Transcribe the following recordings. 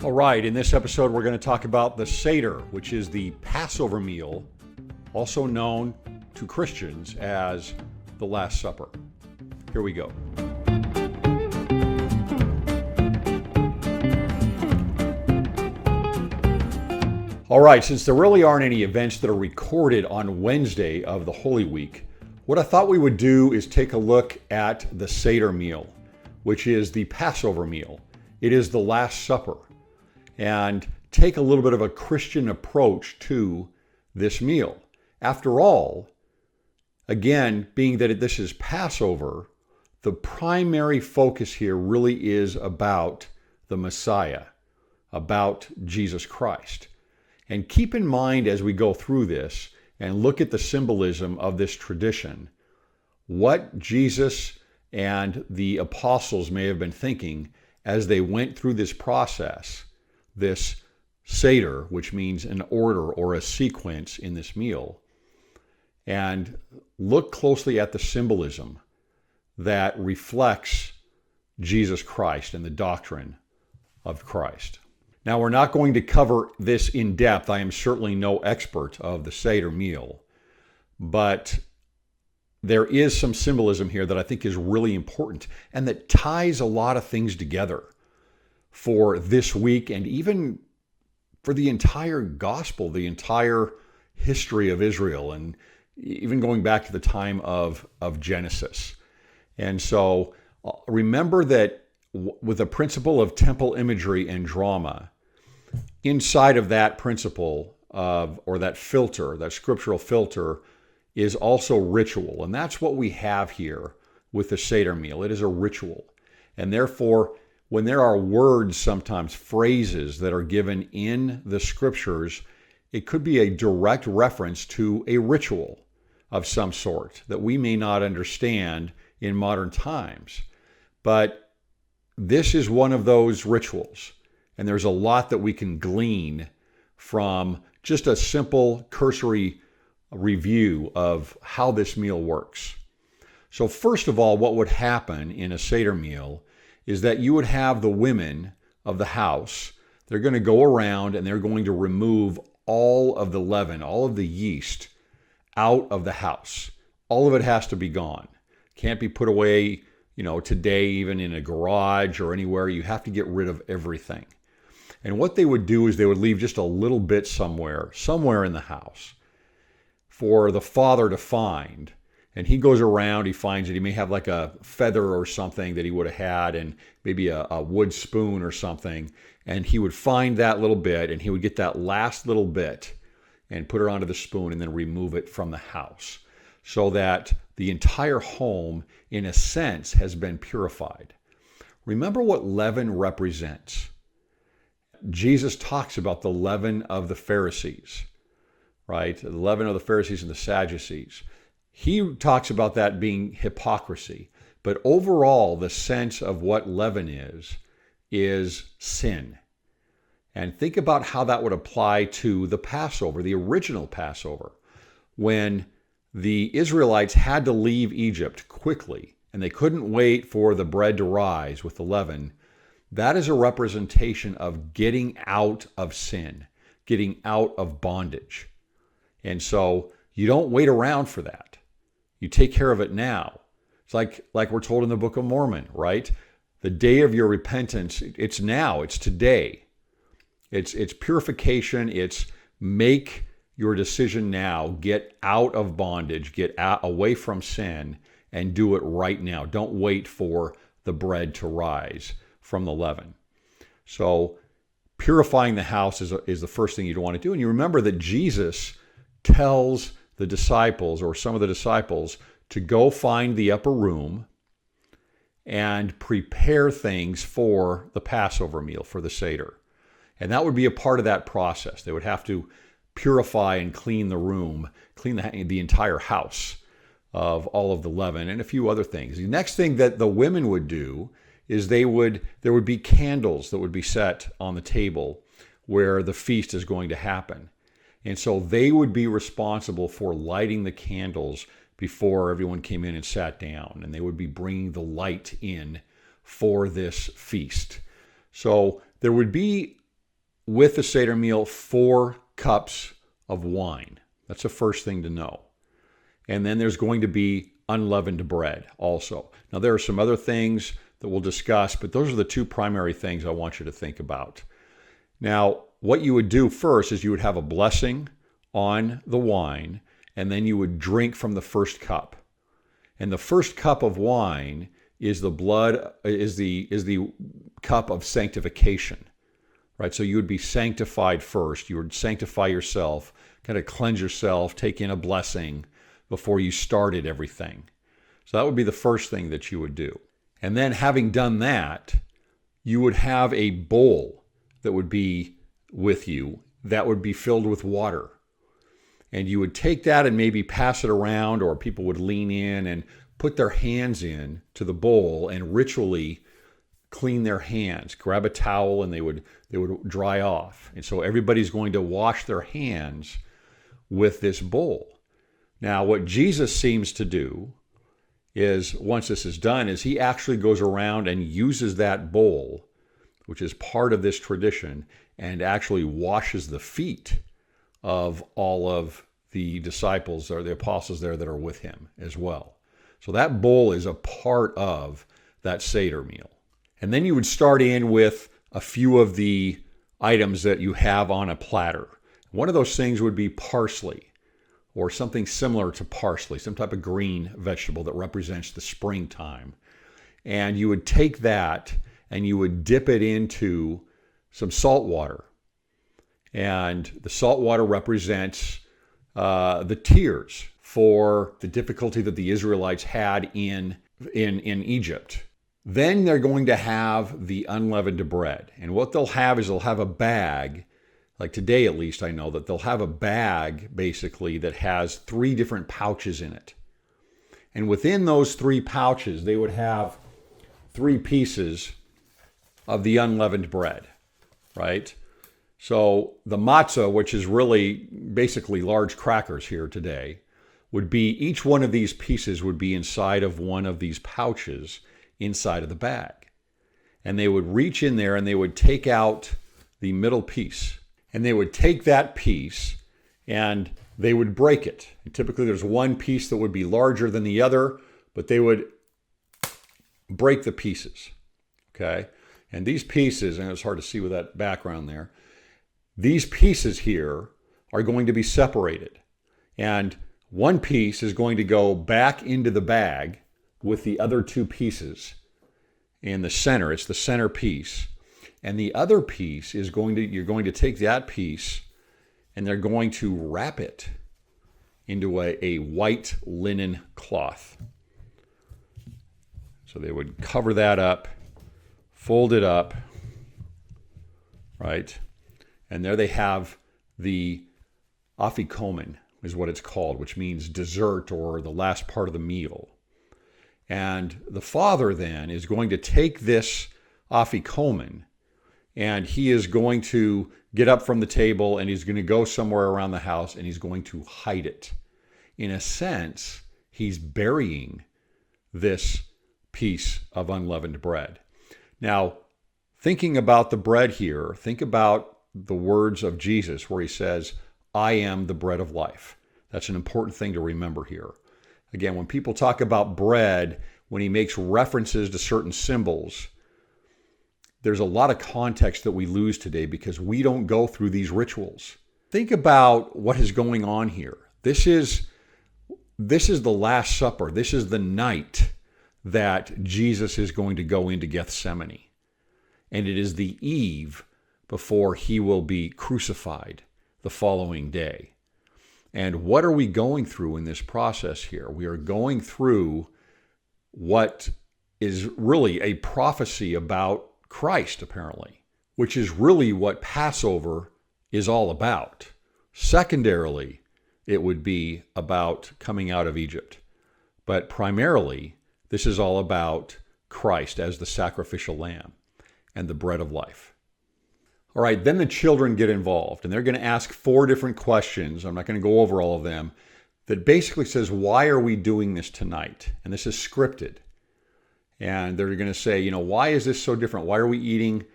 All right, in this episode, we're going to talk about the Seder, which is the Passover meal, also known to Christians as the Last Supper. Here we go. All right, since there really aren't any events that are recorded on Wednesday of the Holy Week, what I thought we would do is take a look at the Seder Meal, which is the Passover meal. It is the Last Supper, and take a little bit of a Christian approach to this meal. After all, again, being that this is Passover, the primary focus here really is about the Messiah, about Jesus Christ. And keep in mind as we go through this and look at the symbolism of this tradition, what Jesus and the apostles may have been thinking as they went through this process, this Seder, which means an order or a sequence in this meal, and look closely at the symbolism that reflects Jesus Christ and the doctrine of Christ. Now, we're not going to cover this in depth. I am certainly no expert of the Seder meal, but there is some symbolism here that I think is really important and that ties a lot of things together for this week and even for the entire gospel, the entire history of Israel, and even going back to the time of Genesis. And so remember that with the principle of temple imagery and drama, inside of that principle or that filter, that scriptural filter, is also ritual. And that's what we have here with the Seder meal. It is a ritual. And therefore, when there are words, sometimes phrases that are given in the scriptures, it could be a direct reference to a ritual of some sort that we may not understand in modern times. But this is one of those rituals. And there's a lot that we can glean from just a simple cursory review of how this meal works. So first of all, what would happen in a Seder meal is that you would have the women of the house. They're going to go around and they're going to remove all of the leaven, all of the yeast out of the house. All of it has to be gone. Can't be put away, today, even in a garage or anywhere. You have to get rid of everything. And what they would do is they would leave just a little bit somewhere in the house for the father to find. And he goes around, he finds it. He may have like a feather or something that he would have had and maybe a wood spoon or something. And he would find that little bit and he would get that last little bit and put it onto the spoon and then remove it from the house so that the entire home, in a sense, has been purified. Remember what leaven represents. Jesus talks about the leaven of the Pharisees, right? The leaven of the Pharisees and the Sadducees. He talks about that being hypocrisy. But overall, the sense of what leaven is sin. And think about how that would apply to the Passover, the original Passover, when the Israelites had to leave Egypt quickly and they couldn't wait for the bread to rise with the leaven. That is a representation of getting out of sin, getting out of bondage. And so you don't wait around for that. You take care of it now. It's like we're told in the Book of Mormon, right? The day of your repentance, it's now, it's today. It's purification, it's make your decision now, get out of bondage, get away from sin, and do it right now. Don't wait for the bread to rise from the leaven. So purifying the house is the first thing you'd want to do. And you remember that Jesus tells the disciples, or some of the disciples, to go find the upper room and prepare things for the Passover meal, for the Seder. And that would be a part of that process. They would have to purify and clean the room, clean the entire house of all of the leaven and a few other things. The next thing that the women would do is there would be candles that would be set on the table where the feast is going to happen. And so they would be responsible for lighting the candles before everyone came in and sat down. And they would be bringing the light in for this feast. So there would be with the Seder meal 4 cups of wine. That's the first thing to know. And then there's going to be unleavened bread also. Now, there are some other things that we'll discuss, but those are the 2 primary things I want you to think about. Now, what you would do first is you would have a blessing on the wine, and then you would drink from the first cup. And the first cup of wine is the cup of sanctification, right? So you would be sanctified first. You would sanctify yourself, kind of cleanse yourself, take in a blessing before you started everything. So that would be the first thing that you would do. And then having done that, you would have a bowl that would be with you that would be filled with water. And you would take that and maybe pass it around, or people would lean in and put their hands in to the bowl and ritually clean their hands, grab a towel, and they would dry off. And so everybody's going to wash their hands with this bowl. Now, what Jesus seems to do is, once this is done, is he actually goes around and uses that bowl, which is part of this tradition, and actually washes the feet of all of the disciples or the apostles there that are with him as well. So that bowl is a part of that Seder meal. And then you would start in with a few of the items that you have on a platter. One of those things would be parsley, or something similar to parsley, some type of green vegetable that represents the springtime. And you would take that and you would dip it into some salt water. And the salt water represents the tears for the difficulty that the Israelites had in Egypt. Then they're going to have the unleavened bread. And what they'll have is they'll have a bag, like today at least I know that they'll have a bag basically that has 3 different pouches in it. And within those 3 pouches, they would have 3 pieces of the unleavened bread, right? So the matzah, which is really basically large crackers here today, would be, each one of these pieces would be inside of one of these pouches inside of the bag. And they would reach in there and they would take out the middle piece. And they would take that piece and they would break it. And typically there's one piece that would be larger than the other, but they would break the pieces, okay? And these pieces, and it's hard to see with that background there, these pieces here are going to be separated. And one piece is going to go back into the bag with the other 2 pieces in the center. It's the center piece. And the other piece is you're going to take that piece and they're going to wrap it into a white linen cloth. So they would cover that up, fold it up, right? And there they have the afikomen, is what it's called, which means dessert or the last part of the meal. And the father then is going to take this afikomen and he is going to get up from the table and he's going to go somewhere around the house and he's going to hide it. In a sense, he's burying this piece of unleavened bread. Now, thinking about the bread here, think about the words of Jesus where he says, I am the bread of life. That's an important thing to remember here. Again, when people talk about bread, when he makes references to certain symbols, there's a lot of context that we lose today because we don't go through these rituals. Think about what is going on here. This is the Last Supper. This is the night that Jesus is going to go into Gethsemane. And it is the eve before he will be crucified the following day. And what are we going through in this process here? We are going through what is really a prophecy about Christ, apparently, which is really what Passover is all about. Secondarily, it would be about coming out of Egypt. But primarily, this is all about Christ as the sacrificial lamb and the bread of life. All right, then the children get involved, and they're going to ask 4 different questions. I'm not going to go over all of them. That basically says, why are we doing this tonight? And this is scripted. And they're going to say, why is this so different? Why are we eating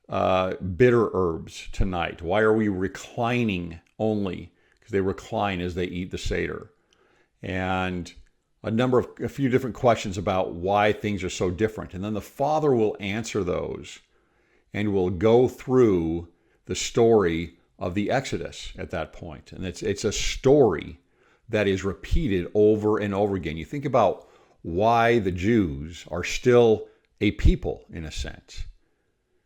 bitter herbs tonight? Why are we reclining only? Because they recline as they eat the Seder. And a few different questions about why things are so different. And then the Father will answer those and will go through the story of the Exodus at that point. And it's a story that is repeated over and over again. You think about why the Jews are still a people, in a sense.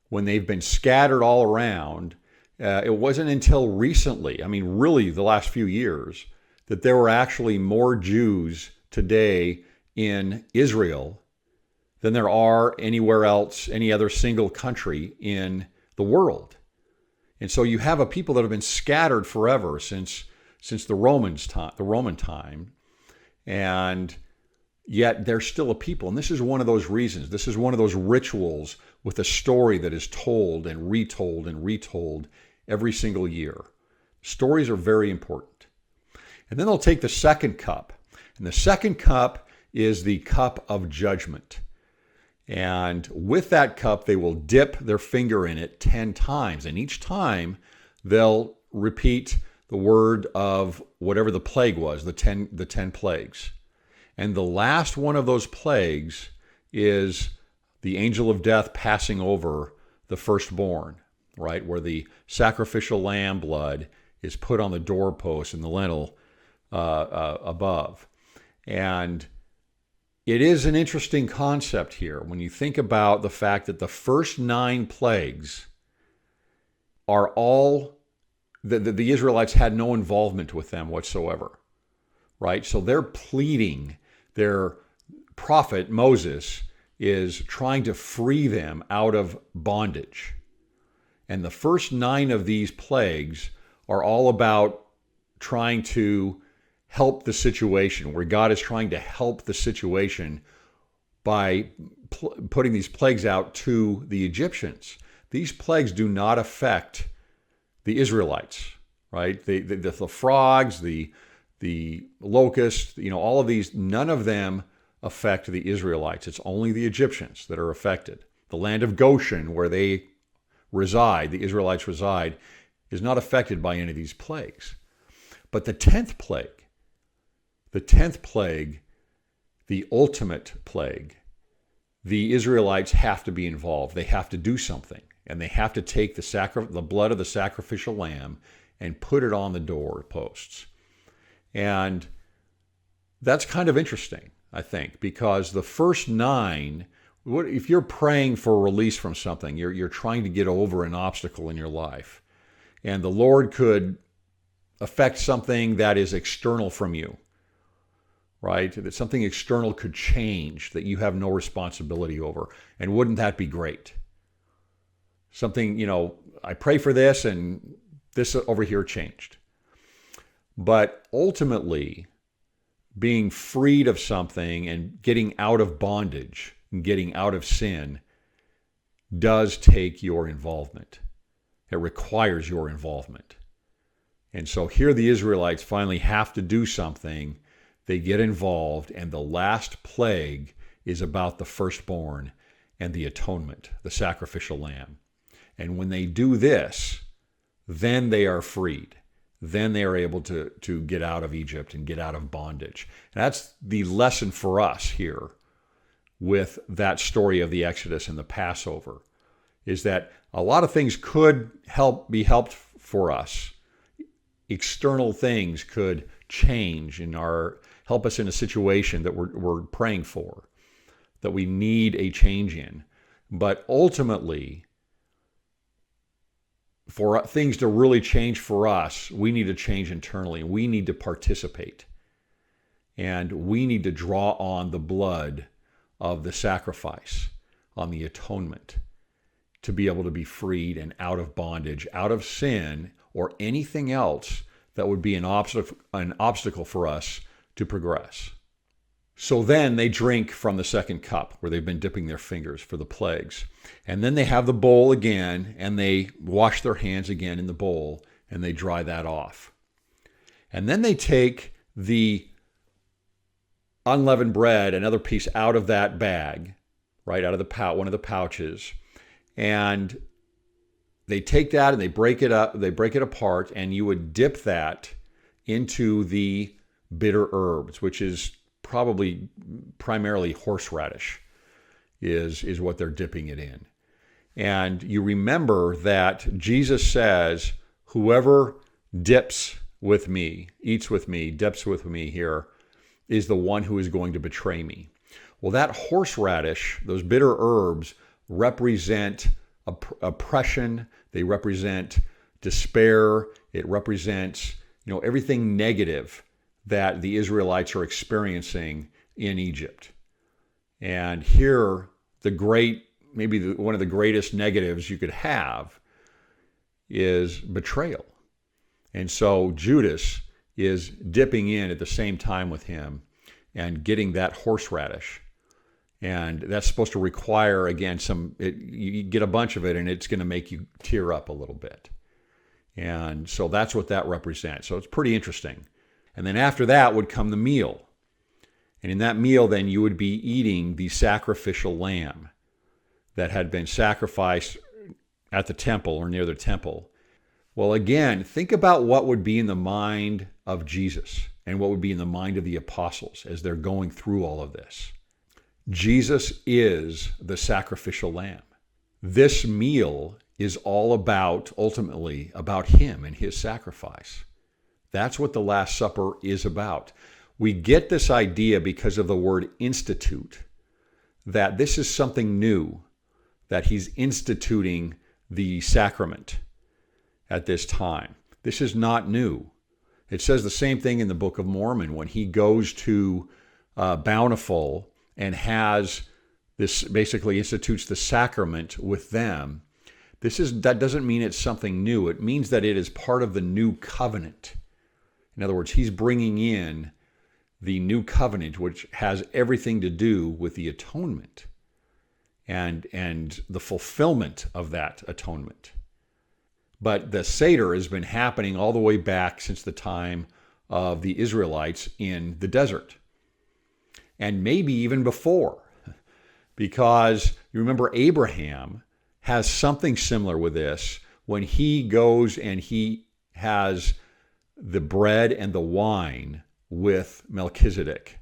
When they've been scattered all around, it wasn't until recently, really the last few years, that there were actually more Jews today in Israel than there are anywhere else, any other single country in the world. And so you have a people that have been scattered forever since the Roman time, and yet they're still a people. And this is one of those reasons. This is one of those rituals with a story that is told and retold every single year. Stories are very important. And then they'll take the second cup. And the second cup is the cup of judgment. And with that cup, they will dip their finger in it 10 times. And each time they'll repeat the word of whatever the plague was, the 10 plagues. And the last one of those plagues is the angel of death passing over the firstborn, right? Where the sacrificial lamb blood is put on the doorpost and the lintel above. And it is an interesting concept here when you think about the fact that the first 9 plagues are all, the Israelites had no involvement with them whatsoever, right? So they're pleading, their prophet Moses is trying to free them out of bondage. And the first 9 of these plagues are all about trying to help the situation, where God is trying to help the situation by putting these plagues out to the Egyptians. These plagues do not affect the Israelites, right? The frogs, the locusts, all of these, none of them affect the Israelites. It's only the Egyptians that are affected. The land of Goshen, where they reside, the Israelites reside, is not affected by any of these plagues. But the 10th plague, the ultimate plague, the Israelites have to be involved. They have to do something. And they have to take the blood of the sacrificial lamb and put it on the doorposts. And that's kind of interesting, I think, because the first 9, if you're praying for release from something, you're trying to get over an obstacle in your life, and the Lord could affect something that is external from you, right? That something external could change that you have no responsibility over. And wouldn't that be great? Something, I pray for this and this over here changed. But ultimately, being freed of something and getting out of bondage and getting out of sin does take your involvement. It requires your involvement. And so here the Israelites finally have to do something. They get involved, and the last plague is about the firstborn and the atonement, the sacrificial lamb. And when they do this, then they are freed. Then they are able to get out of Egypt and get out of bondage. And that's the lesson for us here with that story of the Exodus and the Passover, is that a lot of things could be helped for us. External things could change help us in a situation that we're praying for, that we need a change in. But ultimately, for things to really change for us, we need to change internally. We need to participate. And we need to draw on the blood of the sacrifice, on the atonement, to be able to be freed and out of bondage, out of sin, or anything else that would be an obstacle for us to progress. So then they drink from the second cup where they've been dipping their fingers for the plagues. And then they have the bowl again, and they wash their hands again in the bowl, and they dry that off. And then they take the unleavened bread, another piece out of that bag, right out of one of the pouches, and they take that and they break it up, they break it apart, and you would dip that into the bitter herbs, which is probably primarily horseradish, is what they're dipping it in. And you remember that Jesus says, whoever dips with me, eats with me, dips with me here, is the one who is going to betray me. Well, that horseradish, those bitter herbs, represent oppression. They represent despair. It represents, everything negative that the Israelites are experiencing in Egypt. And here, one of the greatest negatives you could have is betrayal. And so Judas is dipping in at the same time with him and getting that horseradish. And that's supposed to require, again, you get a bunch of it and it's going to make you tear up a little bit. And so that's what that represents. So it's pretty interesting. And then after that would come the meal. And in that meal, then you would be eating the sacrificial lamb that had been sacrificed at the temple or near the temple. Well, again, think about what would be in the mind of Jesus and what would be in the mind of the apostles as they're going through all of this. Jesus is the sacrificial lamb. This meal is all ultimately about him and his sacrifice. That's what the Last Supper is about. We get this idea because of the word institute, that this is something new, that he's instituting the sacrament at this time. This is not new. It says the same thing in the Book of Mormon when he goes to Bountiful and has this, basically institutes the sacrament with them. That doesn't mean it's something new. It means that it is part of the new covenant. In other words, he's bringing in the new covenant, which has everything to do with the atonement and the fulfillment of that atonement. But the Seder has been happening all the way back since the time of the Israelites in the desert. And maybe even before. Because you remember Abraham has something similar with this when he goes and he has the bread and the wine with Melchizedek,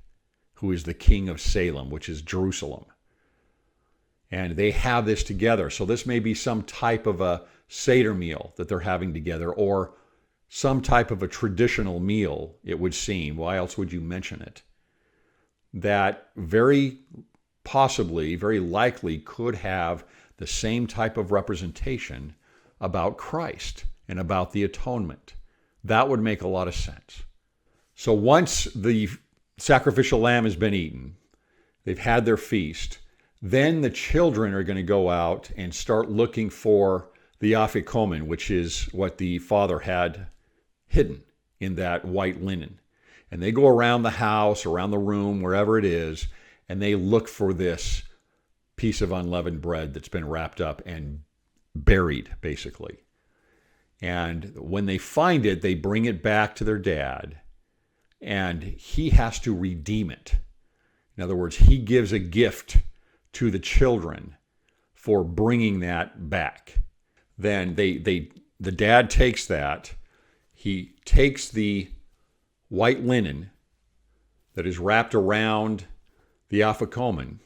who is the king of Salem, which is Jerusalem. And they have this together. So this may be some type of a Seder meal that they're having together, or some type of a traditional meal, it would seem. Why else would you mention it? That very possibly, very likely could have the same type of representation about Christ and about the atonement. That would make a lot of sense. So once the sacrificial lamb has been eaten, they've had their feast, then the children are going to go out and start looking for the afikomen, which is what the father had hidden in that white linen. And they go around the house, around the room, wherever it is, and they look for this piece of unleavened bread that's been wrapped up and buried, basically. And when they find it, they bring it back to their dad, and he has to redeem it. In other words, he gives a gift to the children for bringing that back. Then the dad takes that. He takes the white linen that is wrapped around the afikomen,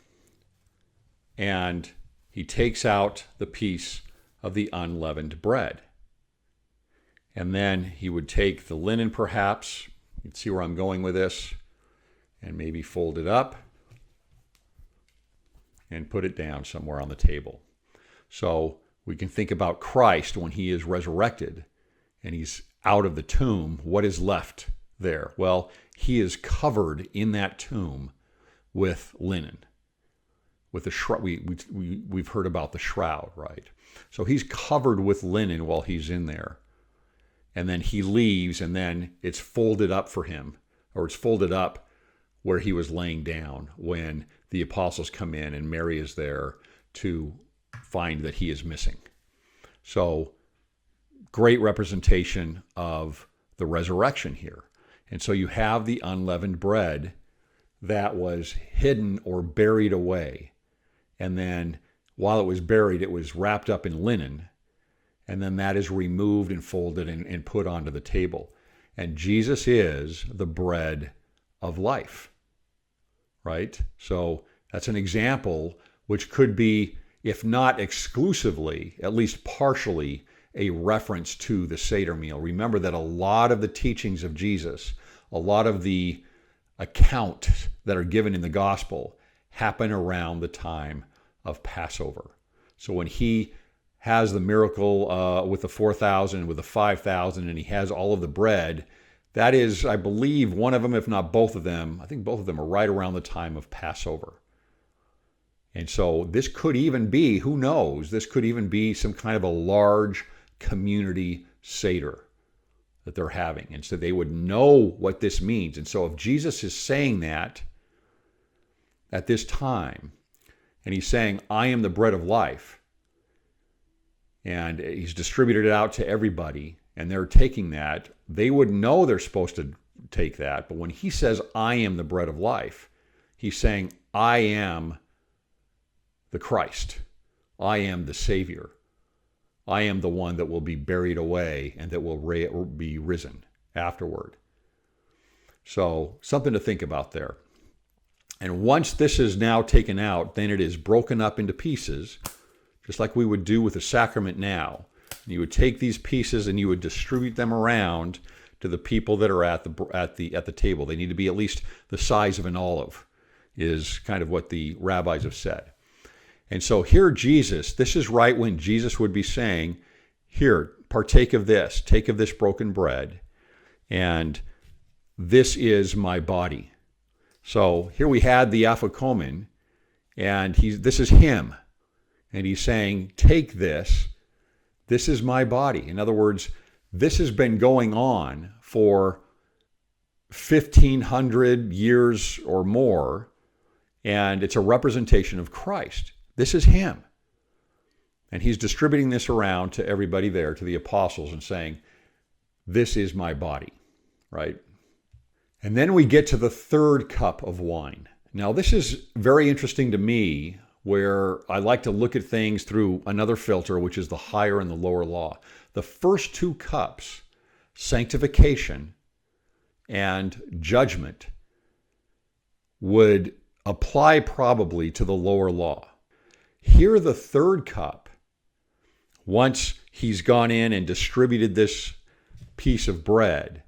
and he takes out the piece of the unleavened bread. And then he would take the linen, perhaps, you can see where I'm going with this, and maybe fold it up and put it down somewhere on the table. So we can think about Christ when he is resurrected and he's out of the tomb. What is left there? Well, he is covered in that tomb with linen, with the shroud. We've heard about the shroud, right? So he's covered with linen while he's in there. And then he leaves, and then it's folded up for him, or it's folded up where he was laying down when the apostles come in and Mary is there to find that he is missing. So great representation of the resurrection here. And so you have the unleavened bread that was hidden or buried away. And then while it was buried, it was wrapped up in linen. and then that is removed and folded and put onto the table. And Jesus is the bread of life, right? So that's an example which could be, if not exclusively, at least partially, a reference to the Seder meal. Remember that a lot of the teachings of Jesus, a lot of the accounts that are given in the gospel happen around the time of Passover. So when he has the miracle with the 4,000, with the 5,000, and he has all of the bread, that is, I believe, one of them, if not both of them, I think both of them are right around the time of Passover. And so this could even be, who knows, this could even be some kind of a large community Seder that they're having. And so they would know what this means. And so if Jesus is saying that at this time, and he's saying, I am the bread of life, and he's distributed it out to everybody, and they're taking that, they would know they're supposed to take that. But when he says, I am the bread of life, he's saying, I am the Christ. I am the Savior. I am the one that will be buried away and that will be risen afterward. So something to think about there. And once this is now taken out, then it is broken up into pieces, just like we would do with the sacrament now. You would take these pieces and you would distribute them around to the people that are at the table. They need to be at least the size of an olive, is kind of what the rabbis have said. And so here Jesus, this is right when Jesus would be saying, here, partake of this, take of this broken bread, and this is my body. So here we had the Afikomen, and this is him. And he's saying, take this, this is my body. In other words, this has been going on for 1,500 years or more, and it's a representation of Christ. This is him. And he's distributing this around to everybody there, to the apostles, and saying, this is my body, right? And then we get to the third cup of wine. Now, this is very interesting to me, where I like to look at things through another filter, which is the higher and the lower law. The first two cups, sanctification and judgment, would apply probably to the lower law. Here, the third cup, once he's gone in and distributed this piece of bread,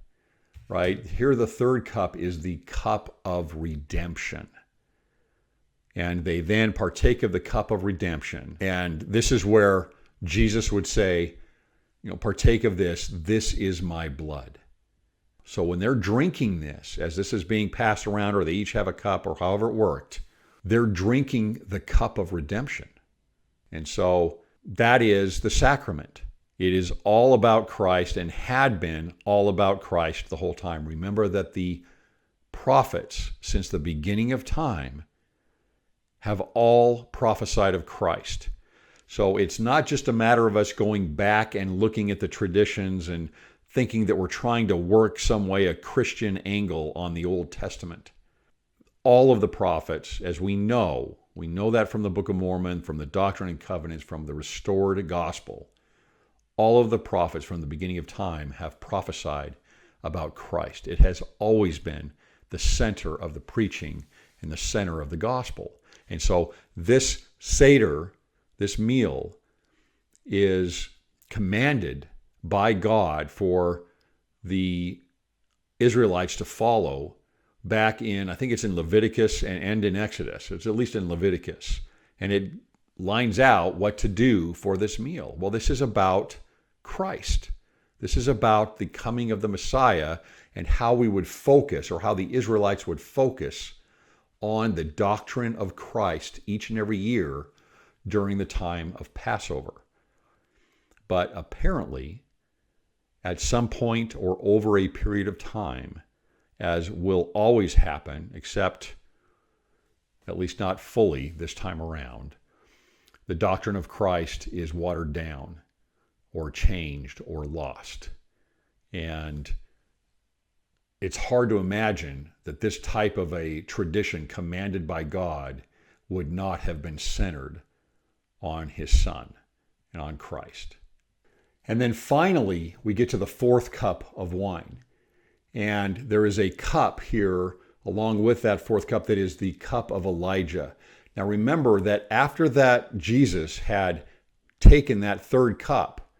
right? Here, the third cup is the cup of redemption. And they then partake of the cup of redemption. And this is where Jesus would say, partake of this. This is my blood. So when they're drinking this, as this is being passed around, or they each have a cup, or however it worked, they're drinking the cup of redemption. And so that is the sacrament. It is all about Christ, and had been all about Christ the whole time. Remember that the prophets, since the beginning of time, have all prophesied of Christ. So it's not just a matter of us going back and looking at the traditions and thinking that we're trying to work some way a Christian angle on the Old Testament. All of the prophets, as we know that from the Book of Mormon, from the Doctrine and Covenants, from the restored gospel, all of the prophets from the beginning of time have prophesied about Christ. It has always been the center of the preaching and the center of the gospel. And so this Seder, this meal, is commanded by God for the Israelites to follow back in, I think it's in Leviticus and in Exodus. It's at least in Leviticus. And it lines out what to do for this meal. Well, this is about Christ. This is about the coming of the Messiah and how we would focus, or how the Israelites would focus on the doctrine of Christ each and every year during the time of Passover. But apparently, at some point or over a period of time, as will always happen, except at least not fully this time around, the doctrine of Christ is watered down or changed or lost. And it's hard to imagine that this type of a tradition commanded by God would not have been centered on his Son and on Christ. And then finally, we get to the fourth cup of wine. And there is a cup here along with that fourth cup that is the cup of Elijah. Now remember that after that Jesus had taken that third cup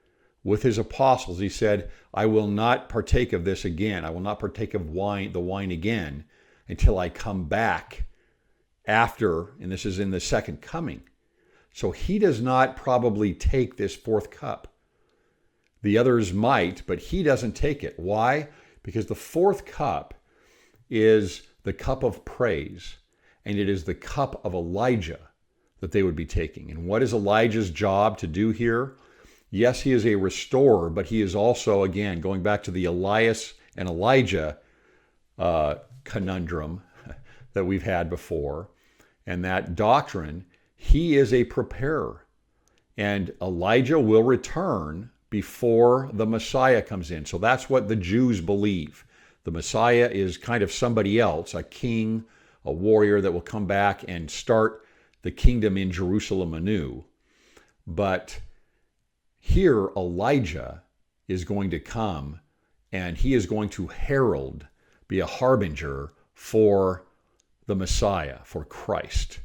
with his apostles, he said, I will not partake of this again. I will not partake of the wine again until I come back after, and this is in the second coming. So he does not probably take this fourth cup. The others might, but he doesn't take it. Why? Because the fourth cup is the cup of praise, and it is the cup of Elijah that they would be taking. And what is Elijah's job to do here? Yes, he is a restorer, but he is also, again, going back to the Elias and Elijah conundrum that we've had before, and that doctrine, he is a preparer. And Elijah will return before the Messiah comes in. So that's what the Jews believe. The Messiah is kind of somebody else, a king, a warrior that will come back and start the kingdom in Jerusalem anew. But here, Elijah is going to come, and he is going to herald, be a harbinger for the Messiah, for Christ.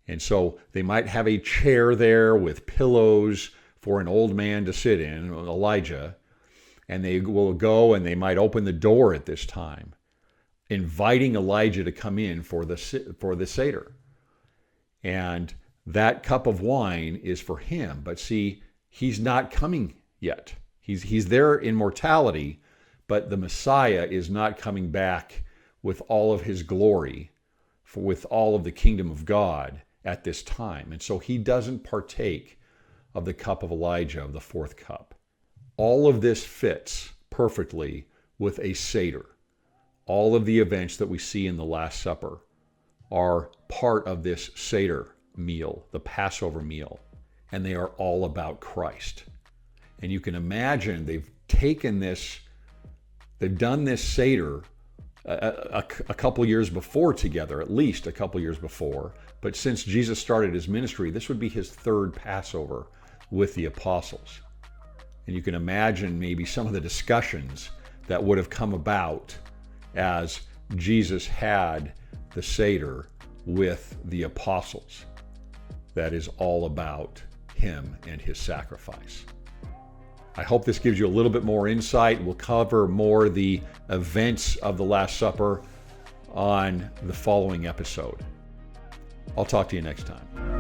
And so they might have a chair there with pillows for an old man to sit in, Elijah, and they will go and they might open the door at this time, inviting Elijah to come in for the Seder. And that cup of wine is for him. But see, he's not coming yet. He's there in mortality, but the Messiah is not coming back with all of his glory, with all of the kingdom of God at this time. And so he doesn't partake of the cup of Elijah, of the fourth cup. All of this fits perfectly with a Seder. All of the events that we see in the Last Supper are part of this Seder meal, the Passover meal, and they are all about Christ. And you can imagine they've done this Seder a couple years before together, at least a couple years before. But since Jesus started his ministry, this would be his third Passover with the apostles. And you can imagine maybe some of the discussions that would have come about as Jesus had the Seder with the apostles. That is all about him and his sacrifice. I hope this gives you a little bit more insight. We'll cover more the events of the Last Supper on the following episode. I'll talk to you next time.